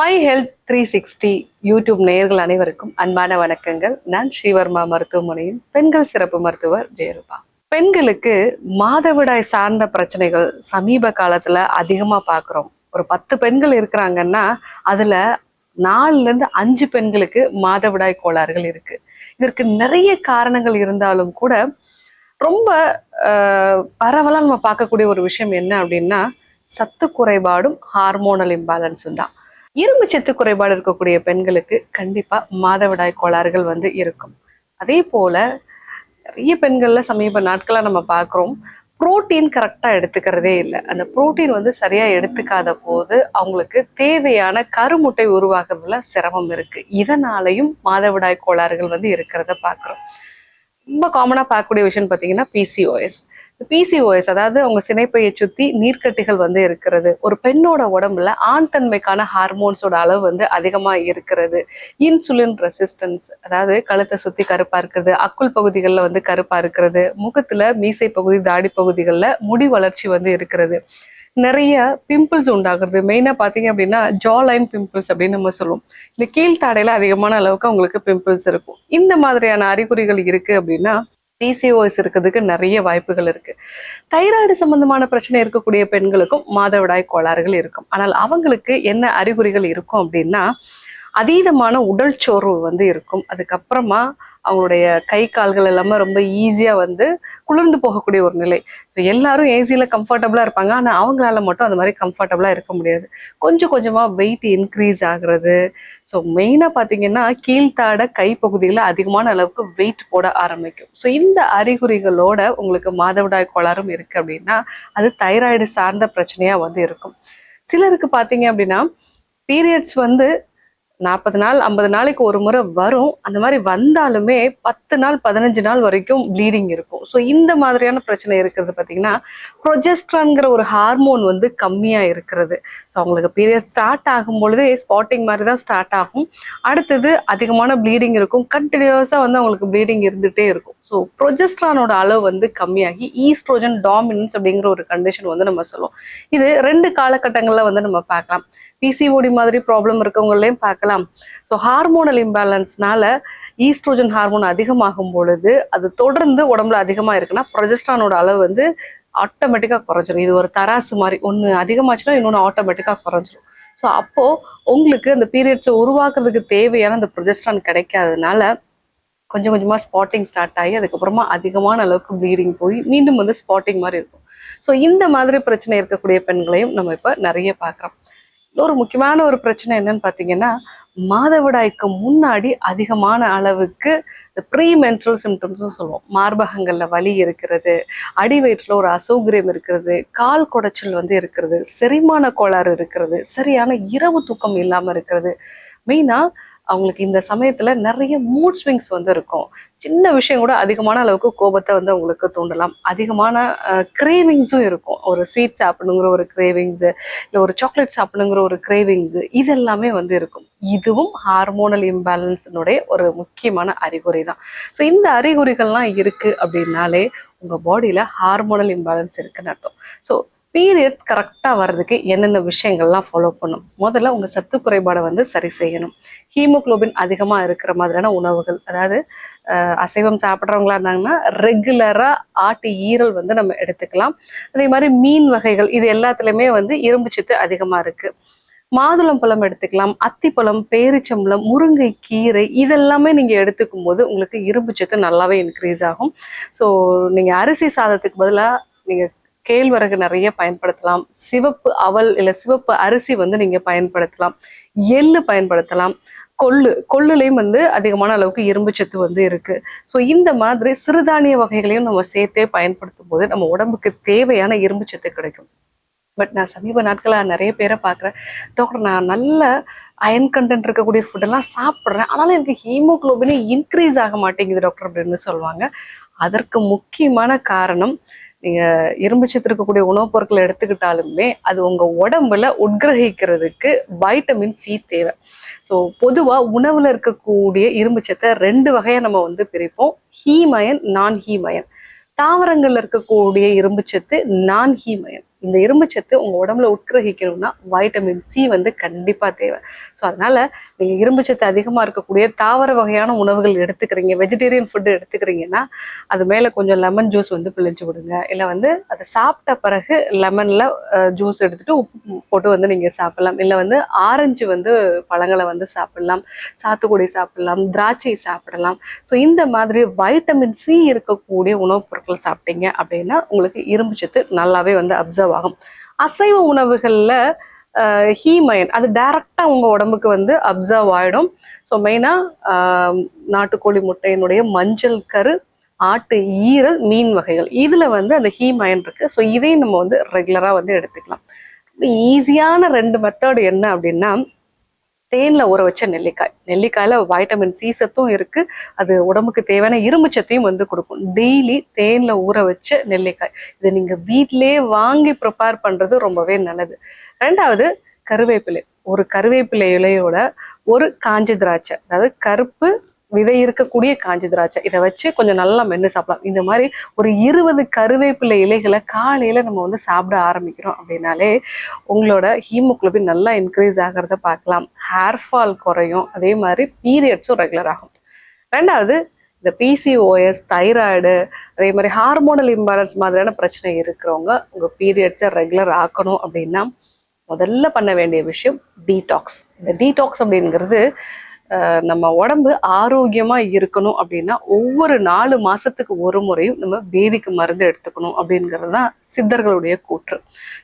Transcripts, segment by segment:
My health 360 YouTube நேயர்கள் அனைவருக்கும் அன்பான வணக்கங்கள். நான் ஸ்ரீவர்மா மருத்துவமனையின் பெண்கள் சிறப்பு மருத்துவர் ஜெயரூபா. பெண்களுக்கு மாதவிடாய் சார்ந்த பிரச்சனைகள் சமீப காலத்துல அதிகமா பாக்குறோம். ஒரு 10 பெண்கள் இருக்கிறாங்கன்னா அதுல 4-5 பெண்களுக்கு மாதவிடாய் கோளாறுகள் இருக்கு. இதற்கு நிறைய காரணங்கள் இருந்தாலும் கூட ரொம்ப பரவலா நம்ம பார்க்கக்கூடிய ஒரு விஷயம் என்ன அப்படின்னா சத்து குறைபாடும் ஹார்மோனல் இம்பேலன்ஸும் தான். இரும்பு சத்து குறைபாடு இருக்கக்கூடிய பெண்களுக்கு கண்டிப்பா மாதவிடாய் கோளாறுகள் இருக்கும். அதே போல நிறைய பெண்கள்ல சமீப நாட்களா நம்ம பார்க்குறோம், புரோட்டீன் கரெக்டா எடுத்துக்கிறதே இல்லை. அந்த புரோட்டீன் சரியா எடுத்துக்காத போது அவங்களுக்கு தேவையான கருமுட்டை உருவாக்குறதுல சிரமம் இருக்கு. இதனாலையும் மாதவிடாய் கோளாறுகள் இருக்கிறத பார்க்குறோம். ரொம்ப காமனா பார்க்கக்கூடிய விஷயம் பார்த்தீங்கன்னா பிசிஓஎஸ், அதாவது அவங்க சினைப்பையை சுத்தி நீர்க்கட்டிகள் இருக்கிறது. ஒரு பெண்ணோட உடம்புல ஆண் தன்மைக்கான ஹார்மோன்ஸோட அளவு அதிகமா இருக்கிறது. இன்சுலின் ரெசிஸ்டன்ஸ், அதாவது கழுத்தை சுத்தி கருப்பா இருக்கிறது, அக்குள் பகுதிகளில் கருப்பா இருக்கிறது, முகத்துல மீசை பகுதி தாடி பகுதிகளில் முடி வளர்ச்சி இருக்கிறது, நிறைய பிம்பிள்ஸ் உண்டாகிறது. மெயினா பாத்தீங்க அப்படின்னா ஜா லைன் பிம்பிள்ஸ் அப்படின்னு நம்ம சொல்லுவோம். இந்த கீழ்த்தாடையில அதிகமான அளவுக்கு அவங்களுக்கு பிம்பிள்ஸ் இருக்கும். இந்த மாதிரியான அறிகுறிகள் இருக்கு அப்படின்னா பிசிஓஎஸ் இருக்கிறதுக்கு நிறைய வாய்ப்புகள் இருக்கு. தைராய்டு சம்பந்தமான பிரச்சனை இருக்கக்கூடிய பெண்களுக்கும் மாதவிடாய் கோளாறுகள் இருக்கும். ஆனால் அவங்களுக்கு என்ன அறிகுறிகள் இருக்கும் அப்படின்னா அதீதமான உடல் சோர்வு இருக்கும். அதுக்கப்புறமா அவங்களுடைய கை கால்கள் எல்லாமே ரொம்ப ஈஸியா குளிர்ந்து போகக்கூடிய ஒரு நிலை. ஸோ எல்லாரும் ஏசியில கம்ஃபர்டபுளா இருப்பாங்க, ஆனா அவங்களால மட்டும் அந்த மாதிரி கம்ஃபர்டபுளா இருக்க முடியாது. கொஞ்சம் கொஞ்சமா வெயிட் இன்க்ரீஸ் ஆகுறது. ஸோ மெயினா பாத்தீங்கன்னா கீழ்த்தாட கை பகுதியில் அதிகமான அளவுக்கு வெயிட் போட ஆரம்பிக்கும். ஸோ இந்த அறிகுறிகளோட உங்களுக்கு மாதவிடாய் கோளாறும் இருக்கு அப்படின்னா அது தைராய்டு சார்ந்த பிரச்சனையா இருக்கும். சிலருக்கு பாத்தீங்க அப்படின்னா பீரியட்ஸ் 40 நாள் 50 நாளைக்கு ஒரு முறை வரும். அந்த மாதிரி வந்தாலுமே 10 நாள் 15 நாள் வரைக்கும் ப்ளீடிங் இருக்கும். ஸோ இந்த மாதிரியான பிரச்சனை இருக்கிறது பார்த்தீங்கன்னா ப்ரொஜெஸ்ட்ரான்ங்கிற ஒரு ஹார்மோன் கம்மியா இருக்கிறது. ஸோ அவங்களுக்கு பீரியட் ஸ்டார்ட் ஆகும் பொழுதே ஸ்பாட்டிங் மாதிரி தான் ஸ்டார்ட் ஆகும். அடுத்தது அதிகமான ப்ளீடிங் இருக்கும். கண்டினியூஸா அவங்களுக்கு ப்ளீடிங் இருந்துகிட்டே இருக்கும். ஸோ ப்ரொஜெஸ்ட்ரானோட அளவு கம்மியாகி ஈஸ்ட்ரோஜன் டாமினன்ஸ் அப்படிங்கிற ஒரு கண்டிஷன் நம்ம சொல்லுவோம். இது 2 காலகட்டங்களில் நம்ம பார்க்கலாம். பிசிஓடி மாதிரி ப்ராப்ளம் இருக்கவங்களையும் பார்க்கலாம். ஸோ ஹார்மோனல் இம்பேலன்ஸ்னால ஈஸ்ட்ரோஜன் ஹார்மோன் அதிகமாகும் பொழுது அது தொடர்ந்து உடம்புல அதிகமாக இருக்குன்னா ப்ரொஜெஸ்ட்ரானோட அளவு ஆட்டோமேட்டிக்காக குறைஞ்சிரும். இது ஒரு தராசு மாதிரி, ஒன்று அதிகமாச்சுன்னா இன்னொன்று ஆட்டோமேட்டிக்காக குறைஞ்சிரும். ஸோ அப்போ உங்களுக்கு அந்த பீரியட்ஸை உருவாக்குறதுக்கு தேவையான அந்த ப்ரொஜெஸ்ட்ரான் கிடைக்காததுனால கொஞ்சம் கொஞ்சமாக ஸ்பாட்டிங் ஸ்டார்ட் ஆகி அதுக்கப்புறமா அதிகமான அளவுக்கு ப்ளீடிங் போய் மீண்டும் ஸ்பாட்டிங் மாதிரி இருக்கும். ஸோ இந்த மாதிரி பிரச்சனை இருக்கக்கூடிய பெண்களையும் நம்ம இப்போ நிறைய பார்க்குறோம். ஒரு முக்கியமான ஒரு பிரச்சனை என்னன்னு பார்த்தீங்கன்னா மாதவிடாய்க்கு முன்னாடி அதிகமான அளவுக்கு ப்ரீ மென்ட்ரல் சிம்டம்ஸ்னு சொல்லுவோம். மார்பகங்கள்ல வலி இருக்கிறது, அடி வயிற்றுல ஒரு அசௌகரியம் இருக்கிறது, கால் குடைச்சல் இருக்கிறது, செரிமான கோளாறு இருக்கிறது, சரியான இரவு தூக்கம் இல்லாம இருக்கிறது. மெயினா அவங்களுக்கு இந்த சமயத்துல நிறைய மூட் ஸ்விங்ஸ் இருக்கும். சின்ன விஷயம் கூட அதிகமான அளவுக்கு கோபத்தை அவங்களுக்கு தூண்டலாம். அதிகமான கிரேவிங்ஸும் இருக்கும். ஒரு ஸ்வீட் சாப்பிடணுங்கிற ஒரு கிரேவிங்ஸு, இல்லை ஒரு சாக்லேட் சாப்பிடணுங்கிற ஒரு கிரேவிங்ஸு, இதெல்லாமே இருக்கும். இதுவும் ஹார்மோனல் இம்பேலன்ஸினுடைய ஒரு முக்கியமான அறிகுறி தான். ஸோ இந்த அறிகுறிகள்லாம் இருக்கு அப்படின்னாலே உங்க பாடியில ஹார்மோனல் இம்பேலன்ஸ் இருக்குன்னு அர்த்தம். ஸோ பீரியட்ஸ் கரெக்டாக வர்றதுக்கு என்னென்ன விஷயங்கள்லாம் ஃபாலோ பண்ணும்? முதல்ல உங்கள் சத்து குறைபாடை சரி செய்யணும். ஹீமோக்ளோபின் அதிகமாக இருக்கிற மாதிரியான உணவுகள், அதாவது அசைவம் சாப்பிட்றவங்களா இருந்தாங்கன்னா ரெகுலராக ஆட்டு ஈரல் நம்ம எடுத்துக்கலாம். அதே மாதிரி மீன் வகைகள், இது எல்லாத்துலேயுமே இரும்பு சத்து அதிகமாக இருக்குது. மாதுளம் பழம் எடுத்துக்கலாம், அத்திப்பழம், பேரிச்சம்பழம், முருங்கை கீரை, இதெல்லாமே நீங்கள் எடுத்துக்கும் போது உங்களுக்கு இரும்பு சத்து நல்லாவே இன்க்ரீஸ் ஆகும். ஸோ நீங்கள் அரிசி சாதத்துக்கு பதிலாக நீங்கள் கேழ்வரகு நிறைய பயன்படுத்தலாம். சிவப்பு அவல் இல்லை சிவப்பு அரிசி நீங்க பயன்படுத்தலாம். எள்ளு பயன்படுத்தலாம். கொள்ளுலையும் அதிகமான அளவுக்கு இரும்பு சத்து இருக்கு. ஸோ இந்த மாதிரி சிறுதானிய வகைகளையும் நம்ம சேர்த்தே பயன்படுத்தும் போது நம்ம உடம்புக்கு தேவையான இரும்பு சத்து கிடைக்கும். பட் நான் சமீப நாட்களாக நிறைய பேரை பார்க்குறேன், டாக்டர் நான் நல்ல அயன் கண்டென்ட் இருக்கக்கூடிய ஃபுட்டெல்லாம் சாப்பிட்றேன், ஆனாலும் எனக்கு ஹீமோக்ளோபினே இன்க்ரீஸ் ஆக மாட்டேங்குது டாக்டர் அப்படின்னு சொல்லுவாங்க. அதற்கு முக்கியமான காரணம், நீங்க இரும்பு சத்து இருக்கக்கூடிய உணவுப் பொருட்களை எடுத்துக்கிட்டாலுமே அது உங்க உடம்புல உட்கிரகிக்கிறதுக்கு வைட்டமின் சி தேவை. ஸோ பொதுவா உணவுல இருக்கக்கூடிய இரும்பு சத்தை 2 வகையா நம்ம பிரிப்போம். ஹீமயன், நான் ஹீமயன். தாவரங்கள்ல இருக்கக்கூடிய இரும்பு சத்து நான் ஹீமயன். இந்த இரும்புச்சத்து உங்க உடம்புல உட்கிரகிக்கணும்னா வைட்டமின் சி வந்து கண்டிப்பா தேவை. ஸோ அதனால நீங்க இரும்புச்சத்து அதிகமா இருக்கக்கூடிய தாவர வகையான உணவுகள் எடுத்துக்கிறீங்க, வெஜிடேரியன் ஃபுட்டு எடுத்துக்கிறீங்கன்னா அது மேல கொஞ்சம் லெமன் ஜூஸ் வந்து பிழிஞ்சு விடுங்க. இல்லை வந்து அதை சாப்பிட்ட பிறகு லெமன்ல ஜூஸ் எடுத்துட்டு உப்பு போட்டு வந்து நீங்க சாப்பிடலாம். இல்லை வந்து ஆரஞ்சு வந்து பழங்களை வந்து சாப்பிடலாம், சாத்துக்குடி சாப்பிடலாம், திராட்சை சாப்பிடலாம். ஸோ இந்த மாதிரி வைட்டமின் சி இருக்கக்கூடிய உணவுப் பொருட்கள் சாப்பிட்டீங்க அப்படின்னா உங்களுக்கு இரும்புச்சத்து நல்லாவே வந்து அப்சர்வ் ஆகும். அசைவ உணவுகள்ல ஹீமயன் அது டைரக்டா உங்க உடம்புக்கு வந்து அப்சர்வ் ஆயிடும். ஸோ மெயினா நாட்டுக்கோழி முட்டையினுடைய மஞ்சள் கரு, ஆட்டு ஈரல், மீன் வகைகள் இதுல வந்து அந்த ஹீமயன் இருக்கு. ஸோ இதையும் நம்ம வந்து ரெகுலரா வந்து எடுத்துக்கலாம். ஈஸியான 2 மெத்தட் என்ன அப்படின்னா, தேன்ல ஊற வச்ச நெல்லிக்காய். நெல்லிக்காயில வைட்டமின் சி சத்தும் இருக்கு, அது உடம்புக்கு தேவையான இரும்புச்சத்தையும் வந்து கொடுக்கும். டெய்லி தேன்ல ஊற வச்ச நெல்லிக்காய் இதை நீங்க வீட்டிலேயே வாங்கி ப்ரிப்பேர் பண்றது ரொம்பவே நல்லது. 2வது கருவேப்பிலை. ஒரு கருவேப்பிலை இலையோட ஒரு காஞ்ச திராட்சை, அதாவது கருப்பு விதை இருக்கக்கூடிய காஞ்சி திராட்சை, இதை வச்சு கொஞ்சம் நல்லா மென்று சாப்பிடலாம். இந்த மாதிரி ஒரு 20 கருவேப்பிலை இலைகளை காலையில நம்ம வந்து சாப்பிட ஆரம்பிக்கிறோம் அப்படின்னாலே உங்களோட ஹீமோகுளோபின் நல்லா இன்க்ரீஸ் ஆகிறத பார்க்கலாம். ஹேர் ஃபால் குறையும், அதே மாதிரி பீரியட்ஸும் ரெகுலர் ஆகும். 2வது இந்த பிசிஓஎஸ், தைராய்டு, அதே மாதிரி ஹார்மோனல் இம்பேலன்ஸ் மாதிரியான பிரச்சனை இருக்கிறவங்க உங்க பீரியட்ஸை ரெகுலர் ஆக்கணும் அப்படின்னா முதல்ல பண்ண வேண்டிய விஷயம் டீடாக்ஸ். இந்த டீடாக்ஸ் அப்படிங்கிறது நம்ம உடம்பு ஆரோக்கியமா இருக்கணும் அப்படின்னா ஒவ்வொரு 4 மாசத்துக்கு ஒரு முறையும் நம்ம வேதிக்கு மருந்து எடுத்துக்கணும் அப்படிங்கிறது தான் சித்தர்களுடைய கூற்று.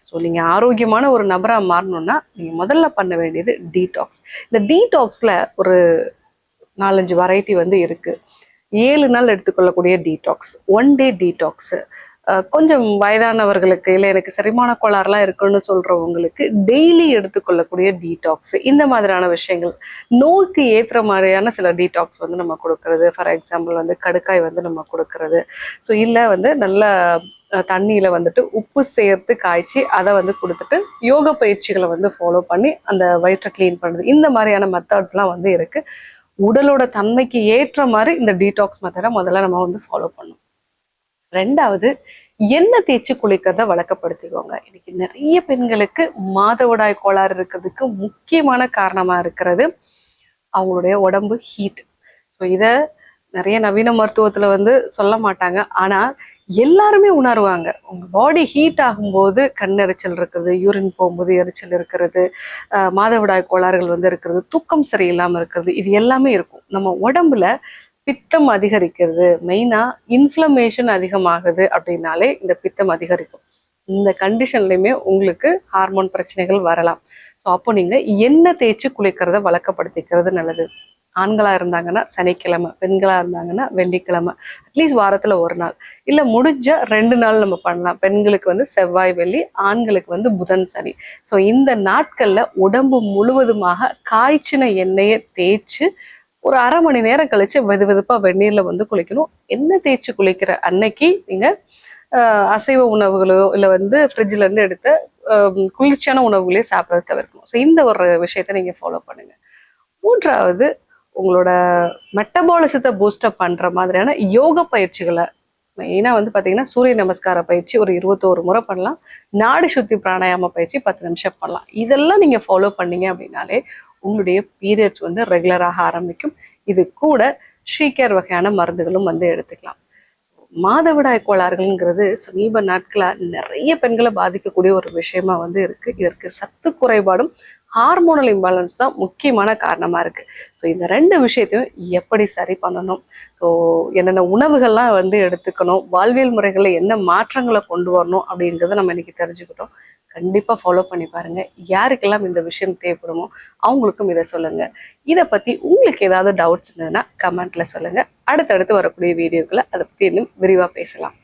ஸோ நீங்க ஆரோக்கியமான ஒரு நபரா மாறணும்னா நீங்க முதல்ல பண்ண வேண்டியது டீடாக்ஸ். இந்த டீடாக்ஸ்ல ஒரு 4-5 வெரைட்டி வந்து இருக்கு. 7 நாள் எடுத்துக்கொள்ளக்கூடிய டீடாக்ஸ், 1 டே டீடாக்ஸ், கொஞ்சம் வயதானவர்களுக்கு இல்லை எனக்கு செரிமான கோளாறுலாம் இருக்குன்னு சொல்றவங்களுக்கு டெய்லி எடுத்துக்கொள்ளக்கூடிய டீடாக்ஸ், இந்த மாதிரியான விஷயங்கள். நோய்க்கு ஏற்ற மாதிரியான சில டீடாக்ஸ் வந்து நம்ம கொடுக்கறது. ஃபார் எக்ஸாம்பிள் வந்து கடுக்காய் வந்து நம்ம கொடுக்கறது. ஸோ இல்லை வந்து நல்ல தண்ணியில வந்துட்டு உப்பு சேர்த்து காய்ச்சி அதை வந்து கொடுத்துட்டு யோக பயிற்சிகளை வந்து ஃபாலோ பண்ணி அந்த வயிற்றை கிளீன் பண்ணுறது, இந்த மாதிரியான மெத்தட்ஸ்லாம் வந்து இருக்கு. உடலோட தன்மைக்கு ஏற்ற மாதிரி இந்த டீடாக்ஸ் மெத்தடை முதல்ல நம்ம வந்து ஃபாலோ பண்ணணும். 2வது எண்ணெய் தேய்ச்சி குளிக்கிறத வழக்கப்படுத்திக்கோங்க. இன்னைக்கு நிறைய பெண்களுக்கு மாதவிடாய் கோளாறு இருக்கிறதுக்கு முக்கியமான காரணமா இருக்கிறது அவங்களுடைய உடம்பு ஹீட். ஸோ இதை நிறைய நவீன மருத்துவத்துல வந்து சொல்ல மாட்டாங்க, ஆனா எல்லாருமே உணர்வாங்க. உங்க பாடி ஹீட் ஆகும்போது கண் எரிச்சல் இருக்கிறது, யூரின் போகும்போது எரிச்சல் இருக்கிறது, மாதவிடாய் கோளாறுகள் வந்து இருக்கிறது, தூக்கம் சரியில்லாம இருக்கிறது, இது எல்லாமே இருக்கும். நம்ம உடம்புல பித்தம் அதிகரிக்கிறது, மெயினா இன்ஃப்ளமேஷன் அதிகமாகுது அப்படின்னாலே இந்த பித்தம் அதிகரிக்கும். இந்த கண்டிஷன்லையுமே உங்களுக்கு ஹார்மோன் பிரச்சனைகள் வரலாம். ஸோ அப்போ நீங்க எண்ணெய் தேய்ச்சி குளிக்கிறத வழக்கப்படுத்திக்கிறது நல்லது. ஆண்களா இருந்தாங்கன்னா சனிக்கிழமை, பெண்களா இருந்தாங்கன்னா வெள்ளிக்கிழமை, அட்லீஸ்ட் வாரத்துல ஒரு நாள், இல்ல முடிஞ்ச 2 நாள் நம்ம பண்ணலாம். பெண்களுக்கு வந்து செவ்வாய் வெள்ளி, ஆண்களுக்கு வந்து புதன் சனி. ஸோ இந்த நாட்கள்ல உடம்பு முழுவதுமாக காய்ச்சின எண்ணெயை தேய்ச்சு ஒரு 1/2 மணி நேரம் கழிச்சு வெதுவெதுப்பா வெந்நீர்ல வந்து குளிக்கணும். எண்ணெய் தேய்ச்சி குளிக்கிற அன்னைக்கு நீங்க அசைவ உணவுகளோ இல்லை வந்து ஃப்ரிட்ஜ்ல இருந்து எடுத்த குளிர்ச்சியான உணவுகளே சாப்பிட்றத தவிர்க்கணும். ஸோ இந்த ஒரு விஷயத்த நீங்க ஃபாலோ பண்ணுங்க. 3வது உங்களோட மெட்டபாலிசத்தை பூஸ்டப் பண்ற மாதிரியான யோக பயிற்சிகளை, மெயினா வந்து பாத்தீங்கன்னா சூரிய நமஸ்கார பயிற்சி ஒரு 21 முறை பண்ணலாம். நாடி சுத்தி பிராணாயாம பயிற்சி 10 நிமிஷம் பண்ணலாம். இதெல்லாம் நீங்க ஃபாலோ பண்ணீங்க அப்படின்னாலே உங்களுடைய பீரியட்ஸ் வந்து ரெகுலராக ஆரம்பிக்கும். இது கூட ஷீகேர் வகையான மருந்துகளும் வந்து எடுத்துக்கலாம். மாதவிடாய் கோளாறுகள்ங்கிறது சமீப நாட்களா நிறைய பெண்களை பாதிக்கக்கூடிய ஒரு விஷயமா வந்து இருக்கு. இதற்கு சத்து குறைபாடும் ஹார்மோனல் இம்பேலன்ஸ் தான் முக்கியமான காரணமா இருக்கு. ஸோ இந்த 2 விஷயத்தையும் எப்படி சரி பண்ணணும், ஸோ என்னென்ன உணவுகள்லாம் வந்து எடுத்துக்கணும், வாழ்வியல் முறைகளில் என்ன மாற்றங்களை கொண்டு வரணும் அப்படிங்கிறத நம்ம இன்னைக்கு தெரிஞ்சுக்கிட்டோம். கண்டிப்பா ஃபாலோ பண்ணி பாருங்க. யாருக்கெல்லாம் இந்த விஷயம் தேவைப்படுமோ அவங்களுக்கும் இதை சொல்லுங்க. இதை பத்தி உங்களுக்கு ஏதாவது டவுட்ஸ் இருந்ததுன்னா கமெண்ட்ல சொல்லுங்க. அடுத்தடுத்து வரக்கூடிய வீடியோக்களை அதை பத்தி இன்னும் விரிவா பேசலாம்.